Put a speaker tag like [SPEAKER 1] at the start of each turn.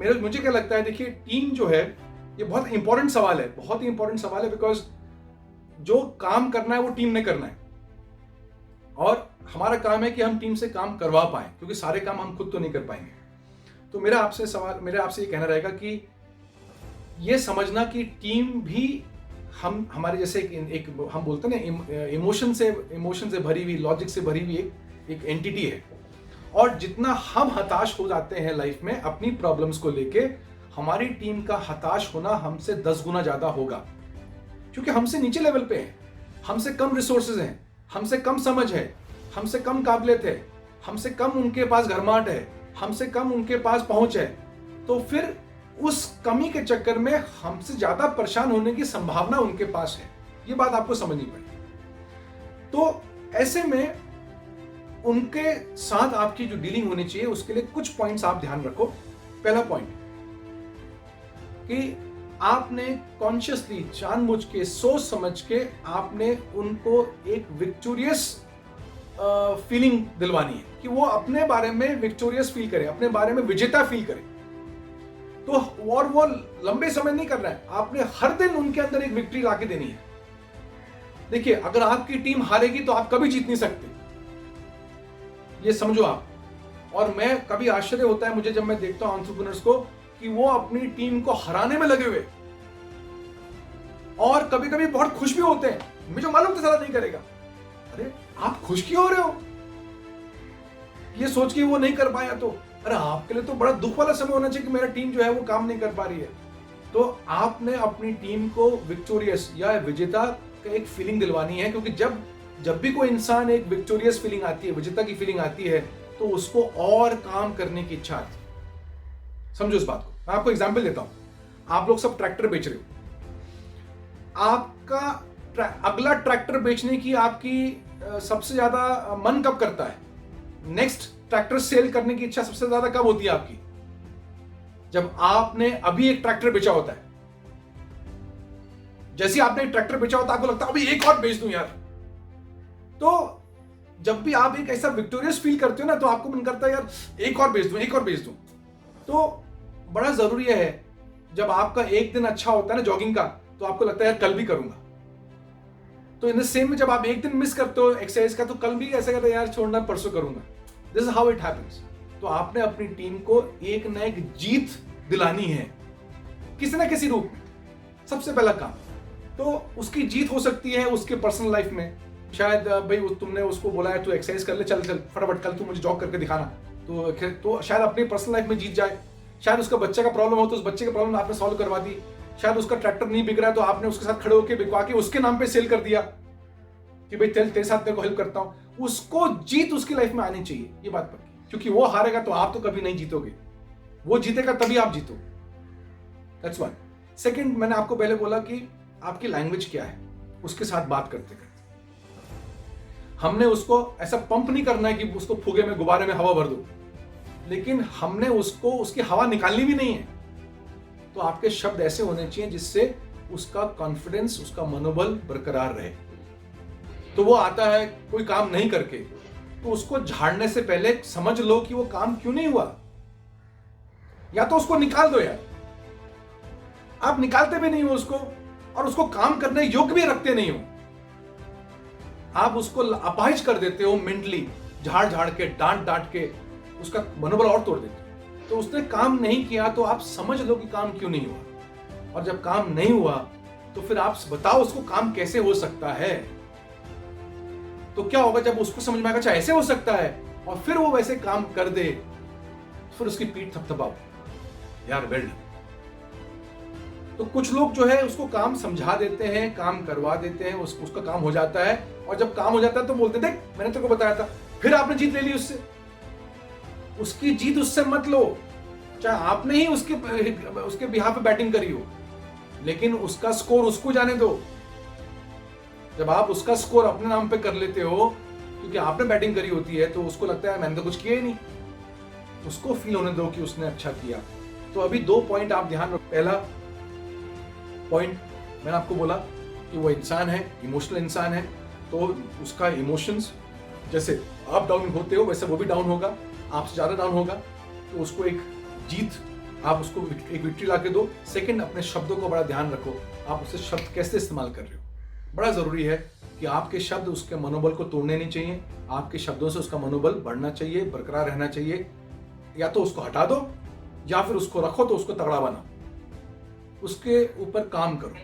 [SPEAKER 1] मुझे क्या लगता है, देखिए टीम जो है ये बहुत इंपॉर्टेंट सवाल है, बहुत ही इंपॉर्टेंट सवाल है, बिकॉज जो काम करना है वो टीम ने करना है और हमारा काम है कि हम टीम से काम करवा पाएं, क्योंकि सारे काम हम खुद तो नहीं कर पाएंगे। तो मेरा आपसे ये कहना रहेगा कि ये समझना कि टीम भी हमारे जैसे एक हम बोलते हैं ना, इमोशन से भरी हुई, लॉजिक से भरी हुई एक एंटिटी है। और जितना हम हताश हो जाते हैं लाइफ में अपनी प्रॉब्लम्स को लेके, हमारी टीम का हताश होना हमसे 10 गुना ज्यादा होगा, क्योंकि हमसे नीचे लेवल पे है, हमसे कम रिसोर्सेज हैं, हमसे कम समझ है, हमसे कम काबिलियत है, हमसे कम उनके पास घरमाट है, हमसे कम उनके पास पहुंच है। तो फिर उस कमी के चक्कर में हमसे ज्यादा परेशान होने की संभावना उनके पास है। ये बात आपको समझनी पड़ेगी। तो ऐसे में उनके साथ आपकी जो डीलिंग होनी चाहिए, उसके लिए कुछ पॉइंट्स आप ध्यान रखो। पहला पॉइंट कि आपने कॉन्शियसली, जानबूझ के, सोच समझ के आपने उनको एक विक्टोरियस फीलिंग दिलवानी है कि वो अपने बारे में विक्टोरियस फील करे, अपने बारे में विजेता फील करे। तो और वो लंबे समय नहीं कर रहा है, आपने हर दिन उनके अंदर एक विक्ट्री लाके देनी है। देखिए, अगर आपकी टीम हारेगी तो आप कभी जीत नहीं सकते, ये समझो आप। और मैं कभी आश्चर्य होता है मुझे जब मैं देखता हूं एंटरप्रेन्योर्स को कि वो अपनी टीम को हराने में लगे हुए, और कभी कभी बहुत खुश भी होते हैं। मुझे मालूम था साला नहीं करेगा। अरे आप खुश क्यों हो रहे हो ये सोच के वो नहीं कर पाया? तो अरे आपके लिए तो बड़ा दुख वाला समय होना चाहिए कि मेरा टीम जो है वो काम नहीं कर पा रही है। तो आपने अपनी टीम को विक्टोरियस या विजेता का एक फीलिंग दिलवानी है, क्योंकि जब भी कोई इंसान एक विक्टोरियस फीलिंग आती है, विजेता की फीलिंग आती है, तो उसको और काम करने की इच्छा आती है। समझो इस बात को। मैं आपको एग्जांपल देता हूं। आप लोग सब ट्रैक्टर बेच रहे हो, आपका अगला ट्रैक्टर बेचने की आपकी सबसे ज्यादा मन कब करता है? नेक्स्ट ट्रैक्टर सेल करने की इच्छा सबसे ज्यादा कब होती है आपकी? जब आपने अभी एक ट्रैक्टर बेचा होता है। जैसे आपने एक ट्रैक्टर बेचा होता है, आपको लगता है अभी एक और बेच दूं यार। तो जब भी आप एक ऐसा विक्टोरियस फील करते हो ना, तो आपको मन करता है यार एक और बेच दूं, एक और बेच दूं। तो बड़ा जरूरी है, जब आपका एक दिन अच्छा होता है ना जॉगिंग का, तो आपको लगता है यार कल भी करूंगा। तो इन द सेम में जब आप एक दिन मिस करते हो एक्सरसाइज का, तो कल भी ऐसा करते यार छोड़ना, परसों करूंगा। This is how it happens. तो आपने अपनी टीम को एक ना एक जीत दिलानी है किसी ना किसी रूप में, सबसे पहला काम। तो उसकी जीत हो सकती है उसके पर्सनल लाइफ में। शायद भाई तुमने उसको बोला है तू एक्सरसाइज कर ले, चल चल फटाफट कल तू मुझे जॉग करके दिखाना, तो शायद अपनी पर्सनल लाइफ में जीत जाए। शायद उसका बच्चे का प्रॉब्लम हो तो उस बच्चे का प्रॉब्लम आपने सॉल्व करवा दी। शायद उसका ट्रैक्टर नहीं बिक रहा है तो आपने उसके साथ खड़े होकर बिकवा के उसके नाम पे सेल कर दिया कि भाई तेरे साथ तेरे को हेल्प करता हूं। उसको जीत उसकी लाइफ में आनी चाहिए, ये बात पक्की, क्योंकि वो हारेगा तो आप तो कभी नहीं जीतोगे, वो जीतेगा तभी आप जीतो। That's one. सेकंड, मैंने आपको पहले बोला कि आपकी लैंग्वेज क्या है उसके साथ बात करते करते। हमने उसको ऐसा पंप नहीं करना है कि उसको फुगे में, गुब्बारे में हवा भर दो, लेकिन हमने उसको उसकी हवा निकालनी भी नहीं है। तो आपके शब्द ऐसे होने चाहिए जिससे उसका कॉन्फिडेंस, उसका मनोबल बरकरार रहे। तो वो आता है कोई काम नहीं करके, तो उसको झाड़ने से पहले समझ लो कि वो काम क्यों नहीं हुआ, या तो उसको निकाल दो यार। आप निकालते भी नहीं हो उसको, और उसको काम करने योग्य भी रखते नहीं हो। आप उसको अपाहिज कर देते हो मेंटली, झाड़ झाड़ के, डांट डांट के उसका मनोबल और तोड़ देते हो। तो उसने काम नहीं किया तो आप समझ लो कि काम क्यों नहीं हुआ, और जब काम नहीं हुआ तो फिर आप बताओ उसको काम कैसे हो सकता है। तो क्या होगा जब उसको समझ में आएगा अच्छा ऐसे हो सकता है, और फिर वो वैसे काम कर दे, फिर उसकी पीठ थपथपाओ यार, वेल डन। तो कुछ लोग जो है उसको काम समझा देते हैं, काम करवा देते हैं, उसका काम हो जाता है, और जब काम हो जाता है तो बोलते देख मैंने तेरे को बताया था, फिर आपने जीत ले ली उससे। उसकी जीत उससे मत लो, चाहे आपने ही उसके बिहाफ पे बैटिंग करी हो, लेकिन उसका स्कोर उसको जाने दो। जब आप उसका स्कोर अपने नाम पे कर लेते हो क्योंकि आपने बैटिंग करी होती है, तो उसको लगता है मैंने तो कुछ किया ही नहीं। उसको फील होने दो कि उसने अच्छा किया। तो अभी 2 पॉइंट आप ध्यान रखो। पहला पॉइंट मैंने आपको बोला कि वो इंसान है, इमोशनल इंसान है, तो उसका इमोशंस जैसे आप डाउन होते हो वैसे वो भी डाउन होगा, आपसे ज्यादा डाउन होगा। तो उसको एक जीत आप उसको एक विक्ट्री ला के दो। सेकंड, अपने शब्दों को बड़ा ध्यान रखो, आप उससे शब्द कैसे इस्तेमाल कर रहे हो। बड़ा ज़रूरी है कि आपके शब्द उसके मनोबल को तोड़ने नहीं चाहिए, आपके शब्दों से उसका मनोबल बढ़ना चाहिए, बरकरार रहना चाहिए। या तो उसको हटा दो या फिर उसको रखो तो उसको तगड़ा बनाओ, उसके ऊपर काम करो।